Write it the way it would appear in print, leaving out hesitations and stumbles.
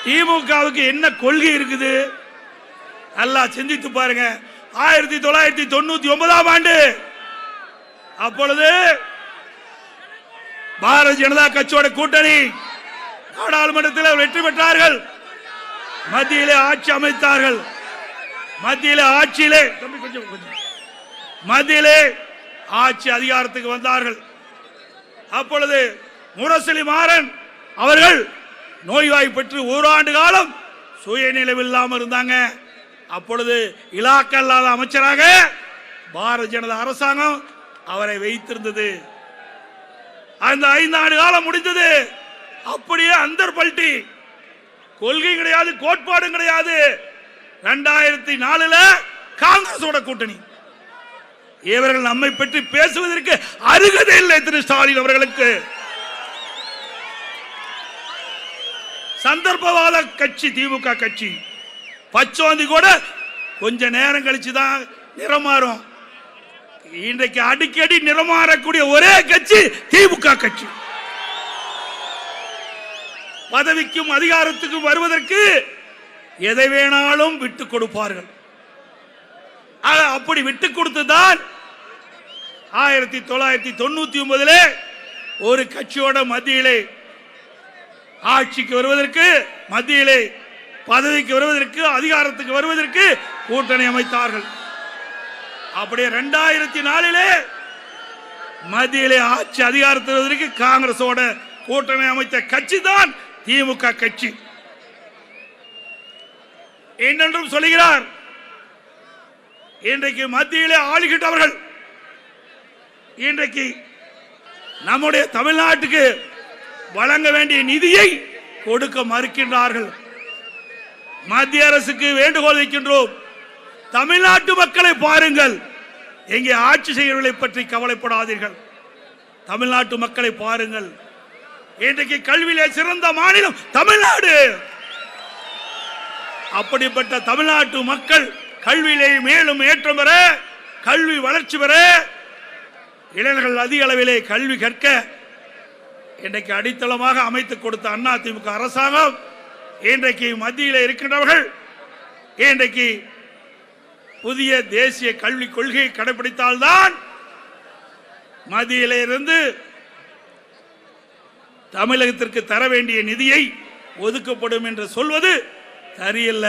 திமுகவுக்கு என்ன கொள்கை இருக்குது நல்லா சிந்தித்து பாருங்க. 1999ஆம் ஆண்டு அப்பொழுது பாரதிய ஜனதா கட்சியோட கூட்டணி நாடாளுமன்றத்தில் வெற்றி பெற்றார்கள். மத்தியிலே ஆட்சி அமைத்தார்கள். மத்தியிலே ஆட்சி அதிகாரத்துக்கு வந்தார்கள். அப்பொழுது முரசொலி மாறன் அவர்கள் நோய்வாய்ப்பட்டு ஓராண்டு காலம் சுயநிலைவில்லாமல் இருந்தாங்க. அப்பொழுது இலாக்கா இல்லாத அமைச்சராக பாரதிய ஜனதா அரசாங்கம் அவரை வைத்திருந்தது. அந்த 5 ஆண்டு காலம் முடிந்தது. அப்படியே அந்தர் பல்டி, கொள்கை கிடையாது, கோட்பாடும் கிடையாது. 2004 காங்கிரஸோட கூட்டணி. இவர்கள் நம்மை பற்றி பேசுவதற்கு அருகதை இல்லை. திரு ஸ்டாலின் அவர்களுக்கு சந்தர்ப்பவாத கட்சி திமுக கட்சி. பச்சோந்தி கூட கொஞ்ச நேரம் கழிச்சுதான் நிறம் மாறும். இன்றைக்கு அடிக்கடி நிறம் மாறக்கூடிய ஒரே கட்சி திமுக கட்சி. பதவிக்கும் அதிகாரத்துக்கும் வருவதற்கு எதை வேணாலும் விட்டுக் கொடுப்பார்கள். அப்படி விட்டுக் கொடுத்துதான் 1999 ஒரு கட்சியோட மத்தியிலே ஆட்சிக்கு வருவதற்கு, மத்தியிலே பதவிக்கு வருவதற்கு, அதிகாரத்துக்கு வருவதற்கு கூட்டணி அமைத்தார்கள். அப்படியே 2004 மத்தியிலே ஆட்சி அதிகாரத்துக்கு வருவதற்கு காங்கிரஸோட கூட்டணி அமைத்த கட்சி தான் திமுக கட்சி என்றும் சொல்லுகிறார். இன்றைக்கு மத்தியிலே ஆளுகின்றவர்கள் இன்றைக்கு நம்முடைய தமிழ்நாட்டுக்கு வழங்க வேண்டிய நிதியை கொடுக்க மறுக்கின்றார்கள். மத்திய அரசுக்கு வேண்டுகோள் வைக்கின்றோம். தமிழ்நாட்டு மக்களை பாருங்கள், எங்கே ஆட்சி செய்கிறவர்களை பற்றி கவலைப்படாதீர்கள். தமிழ்நாட்டு மக்களை பாருங்கள். இன்றைக்கு கல்வியிலே சிறந்த மாநிலம் தமிழ்நாடு. அப்படிப்பட்ட தமிழ்நாட்டு மக்கள் கல்வியிலே மேலும் ஏற்றம் பெற, கல்வி வளர்ச்சி பெற, இளைஞர்கள் அதிக அளவிலே கல்வி கற்க இன்றைக்கு அடித்தளமாக அமைத்துக் கொடுத்த அதிமுக அரசாங்கம் இன்றைக்கு மத்தியில் இருக்கின்றவர்கள் இன்றைக்கு புதிய தேசிய கல்விக் கொள்கையை கடைபிடித்தால்தான் மத்தியிலே இருந்து தமிழகத்திற்கு தர வேண்டிய நிதியை ஒதுக்கப்படும் என்று சொல்வது சரியல்ல.